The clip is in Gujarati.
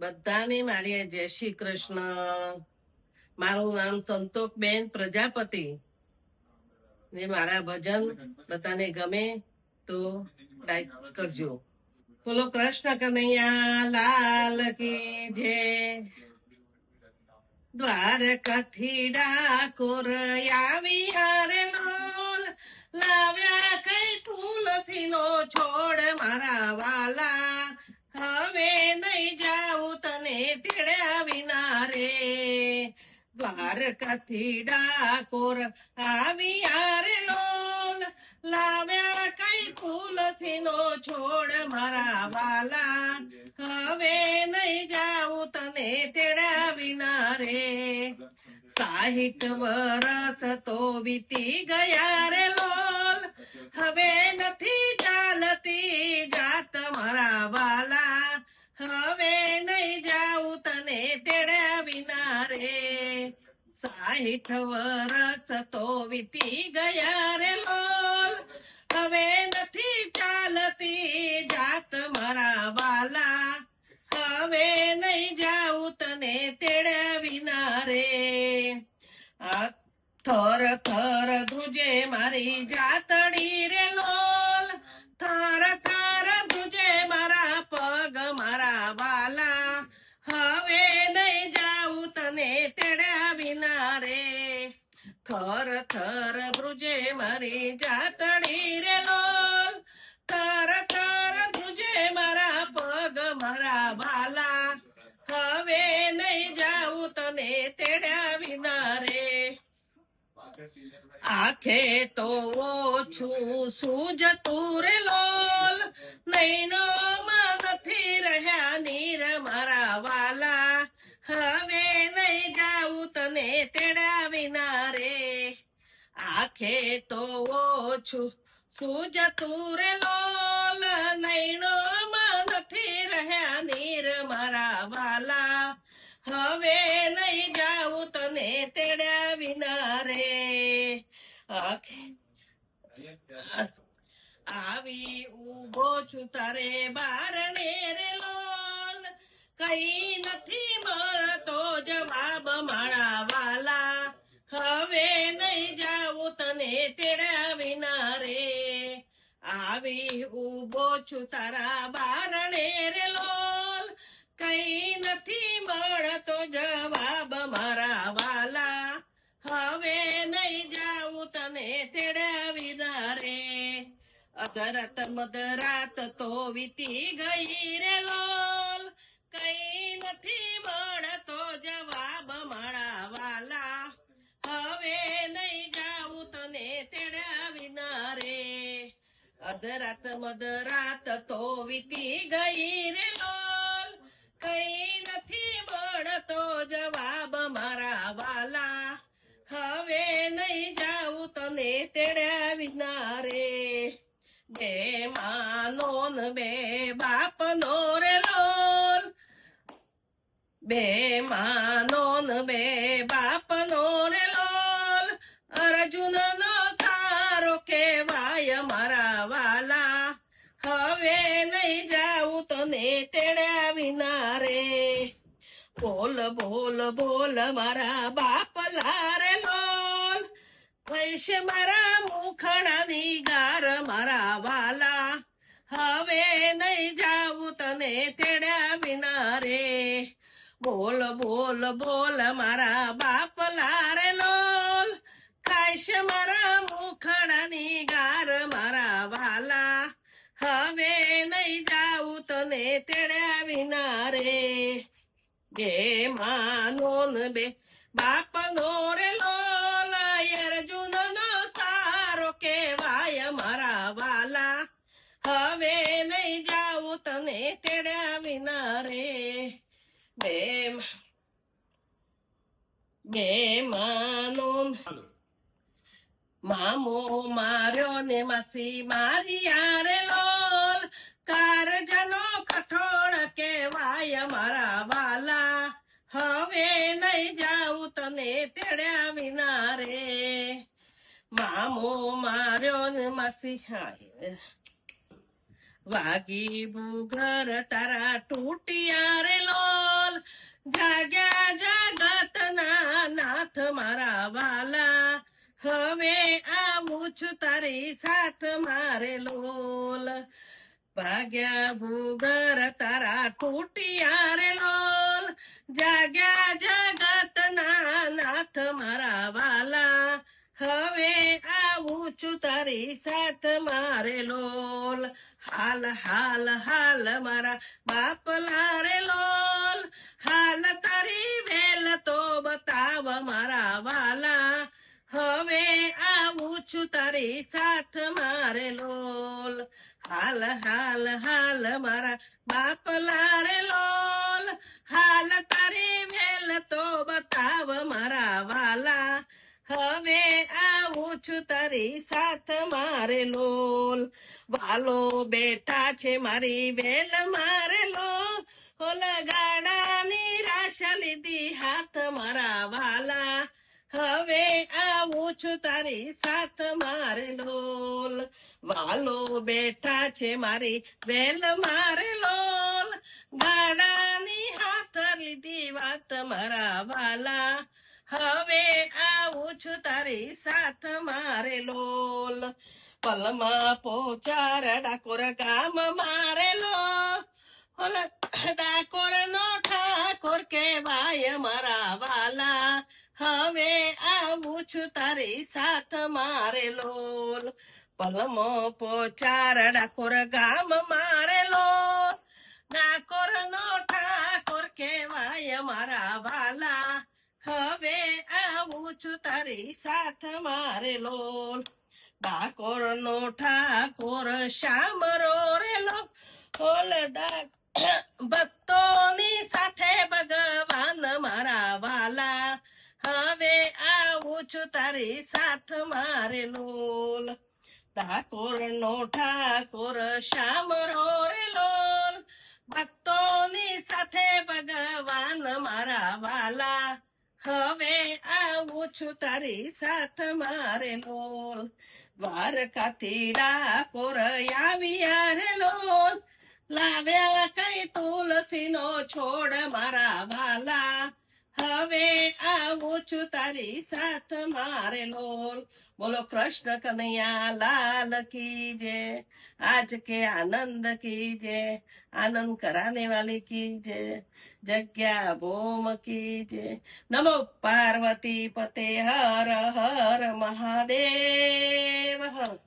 બધાને મારી જય શ્રી કૃષ્ણ. મારું નામ સંતોકબેન પ્રજાપતિ ને મારા ભજન બધાને ગમે તો લાઈક કરજો. બોલો કૃષ્ણ કનૈયા લાલ કી જય. દ્વારકાથી ડાકોર આવી હારે લોલ, લાવ્યા કઈ તુલસી નો છોડ મારા વાલા. હવે નહીં જાઉં તને તેડ્યા વિના રે. દ્વારકાથી ડાકોર આવી હારે લોલ, લાવ્યા કઈ તુલસી નો છોડ મારા વાલા. હવે નહીં જાઉં તને તેડ્યા વિના રે. 60 વરસ તો વીતી ગયા રે લોલ, હવે નથી ચાલતી જાત મારા વાલા. હવે નહીં જાઉં તને તેડ્યા વિના રે. 60 વરસ તો વીતી ગયા રે લોલ, હવે નથી ચાલતી જાત મારા વાલા. હવે નહીં જાઉં તને તેડ્યા વિના રે. આ થર થર ધ્રુજે મારી જાતડી રે લોલ, થર થર ધ્રુજે મારા પગ મારા વાલા. હવે નહીં જાઉં તને તેડ્યા વિના રે. થર થર ધ્રુજે મારી જાતડી રે લોલ, થર થર ધ્રુજે મારા પગ મારા વાલા. હવે નહીં જાઉં તને તેડ્યા વિના રે. આંખે તો ઓછું સૂજતું રે લોલ, નૈનો માં નથી રહ્યા નીર મારા વાલા. હવે નહીં જાઉં તને તેડ્યા વિના રે. આંખે તો ઓછું સૂજતું રે લોલ, નૈનો માં નથી રહ્યા નીર મારા વાલા. હવે નહીં જાઉં તને તેડ્યા વિના રે. આવી ઉભો છું તારે બારણે રે લોલ, કઈ નથી મળતો જવાબ મારા વાલા. હવે નહીં જાઉં તને તેડ્યા વિના રે. આવી ઉભો છું તારા બારણે રે લોલ, કઈ નથી મળતો જવાબ મારા વાલા. હવે નહીં જાઉં તને તેડ્યા વિના રે. અધરાત મધરાત તો વીતી ગઈ રે લોલ, કઈ નથી મળતો જવાબ મારા વાલા. હવે નહીં જાઉં તને તેડ્યા વિના રે. અધરાત મધરાત તો વીતી ગઈ રે લોલ, કઈ નથી મળતો જવાબ મારા વાલા. હવે નહીં જાઉં તને તેડ્યા વિના રે. બે માનો ને બે બાપનો રે લોલ, બે માનો ને બે બાપનો રે લોલ. અર્જુન નો તારો કેવાય મારા વાલા. હવે નહીં જાઉં તને તેડ્યા વિના રે. બોલ બોલ બોલ મારા બાપલા રે લોલ, કૈશે મારા મુખડાની ગાર મારા વાલા. હવે નહીં જાઉં તને તેડ્યા વિના રે. બોલ બોલ બોલ મારા બાપલા રે લોલ, કૈશે મારા મુખડાની ગાર મારા વાલા. હવે નહીં જાઉં તને તેડ્યા વિના રે. બે માનો ને બે બાપનો રે લોલ, અર્જુન નો સારો કેવાય મારા વાલા. હવે નહીં જાઉં તને તેડ્યા વિના રે. બે માનો મામો માર્યો ને માસી મારી યારે લોલ, કારજનો કઠોળ કેવાય મારા વાલા. હવે નહીં જાઉં તને તેડ્યા વિના રે. મામો માર્યો ને માસી વાગી ભૂગર તારા તૂટિયા રે લોલ, મારા વાલા હવે આવું છું તારી સાથ મારે લોલ ભાગ્યા ભૂગર તારા તૂટિયા રે લોલ જાગ્યા જગત ના નાથ મારા વાલા હવે આવું છું તારી સાથ મારે લોલ હાલ હાલ હાલ મારા બાપલા રે લોલ હાલ તારી વેલ તો બતાવ મારા વાલા હવે આવું છું તારી સાથ મારે લોલ હાલ હાલ હાલ મારા બાપલા રે લોલ હાલ તારી વેલ તો બતાવ મારા વાલા હવે આવું છું તારી સાથ મારે લોલ વાલો બેઠા છે મારી વેલ મારે લો ઓલ ગાડાની રાશ લીધી હાથ મારા વાલા હવે આવું છું તારી સાથ મારે લોલ વાલો બેઠા છે મારી વેલ મારે લોલ ગાડાની હાથ લીધી વાત મારા વાલા હવે આવું છું તારી સાથ મારે લોલ પલમાં પોચાર ડાકોર ગામ મારે લો ઓલ ડાકોર નો ઠાકોર કેવાય મારા વાલા હવે આવું છું તારી સાથ મારે લોલ પલમો પોચાર ડાકોર ગામ મારે લો ડાકોર નો ઠાકોર કેવાય મારા વાલા હવે આવું છું તારી સાથ મારે લોલ ડાકોર નો ઠાકોર શ્યામ રો રેલો ઓલ ભક્તોની સાથે ભગવાન મારા વાલા હવે આવું છું તારી સાથ મારે લોલ ઠાકોર નો ઠાકોર શ્યામ રો રે લોલ ભક્તોની સાથે ભગવાન મારા વાલા હવે આવું છું તારી સાથ મારે લોલ દ્વારકાથી ડાકોર આવ્યા રે લોલ લાવ્યા કઈ તુલસી નો છોડ મારા વાલા હવે આવું છું તારી સાથ મારે લોલ બોલો કૃષ્ણ કનૈયા લાલ કી જય आज के आनंद कीजिए आनंद कराने वाली कीजिए जग्या भूम कीजिए नमो पार्वती पते हर हर महादेव हर